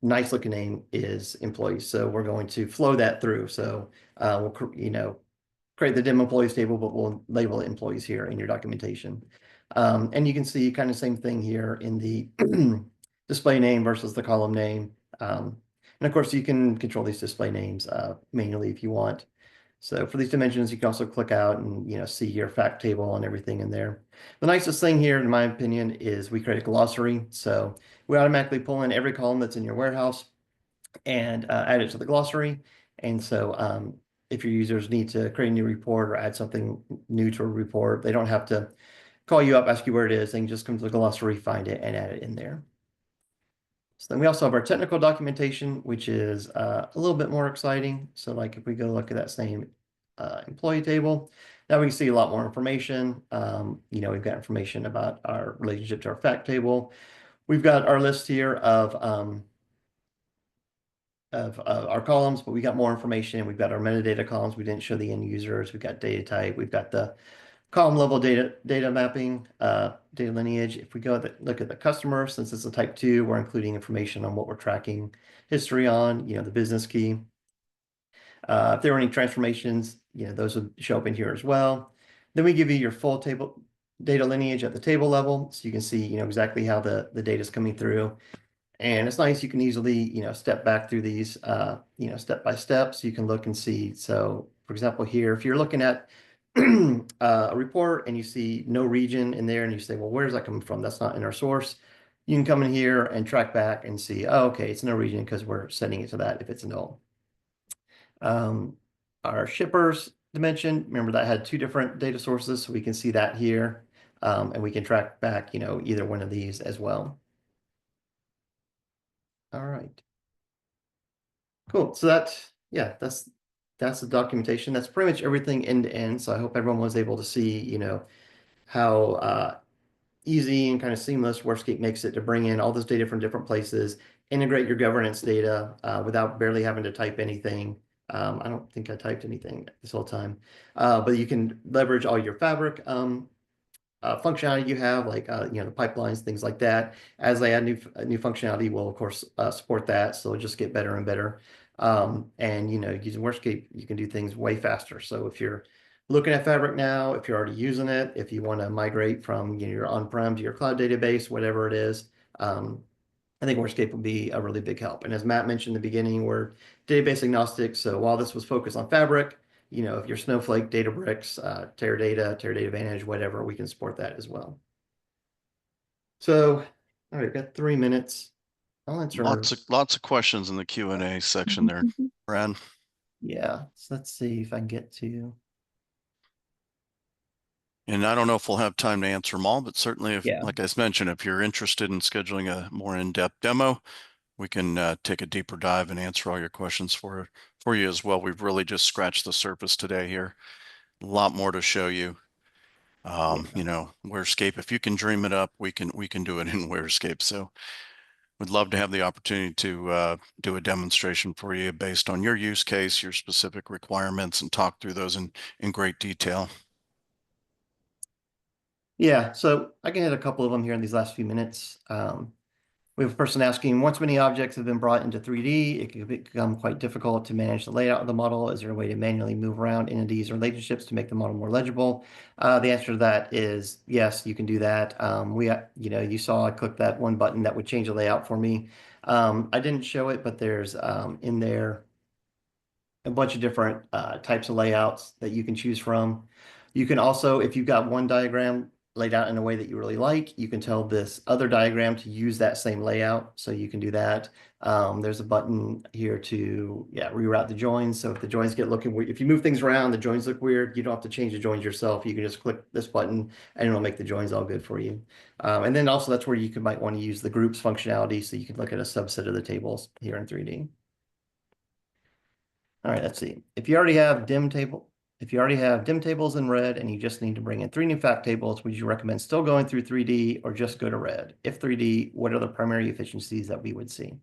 Speaker 2: nice looking name is employees. So we're going to flow that through. So we'll create the dim employees table, but we'll label it employees here in your documentation. And you can see kind of same thing here in the display name versus the column name. And of course, you can control these display names manually if you want. So for these dimensions, you can also click out and see your fact table and everything in there. The nicest thing here, in my opinion, is we create a glossary. So we automatically pull in every column that's in your warehouse and add it to the glossary. And so if your users need to create a new report or add something new to a report, they don't have to call you up, ask you where it is. They can just come to the glossary, find it, and add it in there. So then we also have our technical documentation, which is a little bit more exciting. So like if we go look at that same employee table, now we can see a lot more information. We've got information about our relationship to our fact table. We've got our list here of our columns, but we got more information. We've got our metadata columns. We didn't show the end users. We've got data type. We've got the column level data mapping, data lineage. If we go look at the customer, since it's a type 2, we're including information on what we're tracking history on, the business key. If there were any transformations, those would show up in here as well. Then we give you your full table data lineage at the table level, so you can see, exactly how the data is coming through. And it's nice, you can easily, step back through these, step by step, so you can look and see. So for example, here, if you're looking at a report and you see no region in there and you say, well, where's that coming from? That's not in our source. You can come in here and track back and see, oh, okay, it's no region because we're setting it to that if it's null. Our shippers dimension, remember that had 2 different data sources, so we can see that here. And we can track back, either one of these as well. All right. Cool. So that's the documentation. That's pretty much everything end to end. So I hope everyone was able to see, how easy and kind of seamless WhereScape makes it to bring in all this data from different places, integrate your governance data without barely having to type anything. I don't think I typed anything this whole time, but you can leverage all your Fabric functionality you have, like the pipelines, things like that. As they add new functionality, we'll of course support that. So it'll just get better and better. And using WhereScape, you can do things way faster. So if you're looking at Fabric now, if you're already using it, if you want to migrate from your on-prem to your cloud database, whatever it is, I think WhereScape will be a really big help. And as Matt mentioned in the beginning, we're database agnostic. So while this was focused on Fabric, if you're Snowflake, Databricks, Teradata Vantage, whatever, we can support that as well. So, all right, got 3 minutes. I'll answer.
Speaker 1: Lots of questions in the Q&A section there, Brad.
Speaker 2: Yeah, so let's see if I can get to.
Speaker 1: And I don't know if we'll have time to answer them all, but certainly, if,
Speaker 2: Yeah.
Speaker 1: like I mentioned, if you're interested in scheduling a more in-depth demo, we can take a deeper dive and answer all your questions for you as well. We've really just scratched the surface today here. A lot more to show you. WhereScape, if you can dream it up, we can do it in WhereScape. So we'd love to have the opportunity to do a demonstration for you based on your use case, your specific requirements, and talk through those in great detail.
Speaker 2: Yeah, so I can hit a couple of them here in these last few minutes. We have a person asking, once many objects have been brought into 3D, it can become quite difficult to manage the layout of the model. Is there a way to manually move around entities or relationships to make the model more legible? The answer to that is yes, you can do that. You saw I clicked that one button that would change the layout for me. I didn't show it, but there's in there a bunch of different types of layouts that you can choose from. You can also, if you've got one diagram laid out in a way that you really like, you can tell this other diagram to use that same layout. So you can do that. There's a button here to reroute the joins. So if the joins get looking weird, if you move things around, the joins look weird, you don't have to change the joins yourself. You can just click this button and it'll make the joins all good for you. And then also that's where might want to use the groups functionality. So you can look at a subset of the tables here in 3D. All right, let's see. If you already have dim tables in red and you just need to bring in 3 new fact tables, would you recommend still going through 3D or just go to red? If 3D, what are the primary efficiencies that we would see?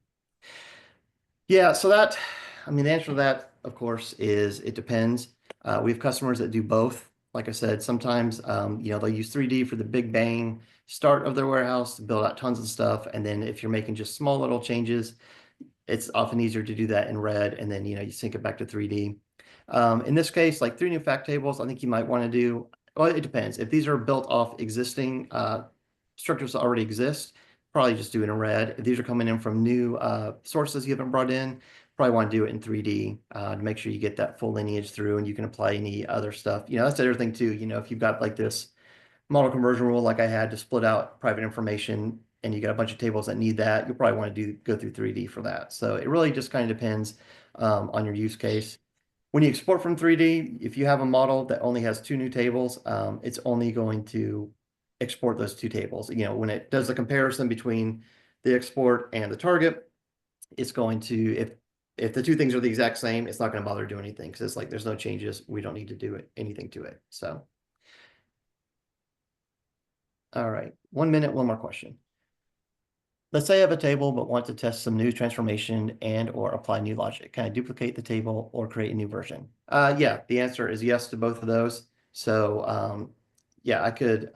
Speaker 2: Yeah, so the answer to that, of course, is it depends. We have customers that do both. Like I said, sometimes, they'll use 3D for the big bang start of their warehouse to build out tons of stuff. And then if you're making just small little changes, it's often easier to do that in red, and then you sync it back to 3D. In this case, like 3 new fact tables, I think you might want to do, well, it depends. If these are built off existing structures that already exist, probably just do it in red. If these are coming in from new sources you haven't brought in, probably want to do it in 3D to make sure you get that full lineage through and you can apply any other stuff. That's the other thing too. If you've got like this model conversion rule like I had to split out private information and you got a bunch of tables that need that, you'll probably want to go through 3D for that. So it really just kind of depends on your use case. When you export from 3D, if you have a model that only has 2 new tables, it's only going to export those 2 tables. When it does the comparison between the export and the target, it's going to, if the 2 things are the exact same, it's not going to bother doing anything because it's like there's no changes. We don't need to do anything to it. So. All right, 1 minute, one more question. Let's say I have a table, but want to test some new transformation and or apply new logic. Can I duplicate the table or create a new version? Yeah, the answer is yes to both of those. So yeah, I could,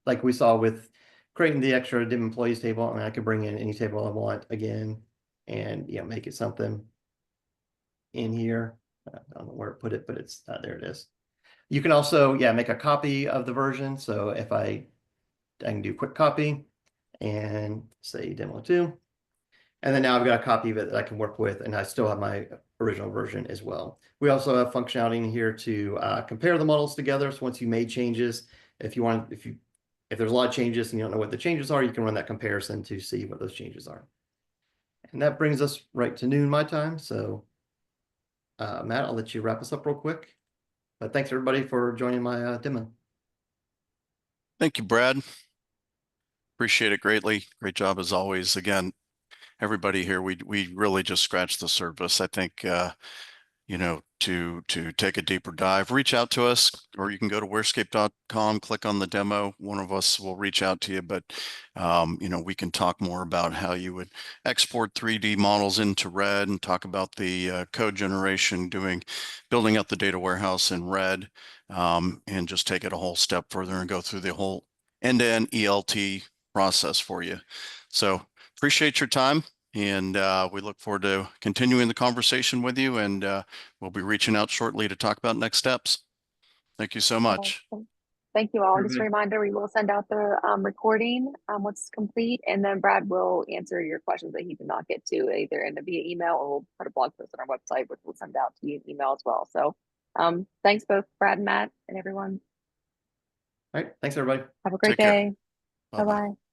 Speaker 2: like we saw with creating the extra dim employees table, I could bring in any table I want again and make it something in here. I don't know where to put it, but it's there it is. You can also, make a copy of the version. So if I can do quick copy and say demo 2. And then now I've got a copy of it that I can work with, and I still have my original version as well. We also have functionality in here to compare the models together. So once you made changes, if there's a lot of changes and you don't know what the changes are, you can run that comparison to see what those changes are. And that brings us right to noon my time. So Matt, I'll let you wrap us up real quick. But thanks everybody for joining my demo.
Speaker 1: Thank you, Brad. Appreciate it greatly. Great job as always. Again, everybody here, we really just scratched the surface. I think to take a deeper dive, reach out to us, or you can go to wherescape.com, click on the demo. One of us will reach out to you, but we can talk more about how you would export 3D models into RED and talk about the code generation, building up the data warehouse in RED, and just take it a whole step further and go through the whole end-to-end ELT process for you. So appreciate your time. And we look forward to continuing the conversation with you, and we'll be reaching out shortly to talk about next steps. Thank you so much.
Speaker 3: Awesome. Thank you all. Just a
Speaker 2: Everybody.
Speaker 3: reminder, we will send out the recording once it's complete, and then Brad will answer your questions that he did not get to, either via email or we'll put a blog post on our website, which we'll send out to you in email as well. So thanks both Brad and Matt and everyone.
Speaker 2: All right, thanks everybody.
Speaker 3: Have a great
Speaker 1: Take care.
Speaker 3: day.
Speaker 1: Bye-bye.
Speaker 3: Bye-bye.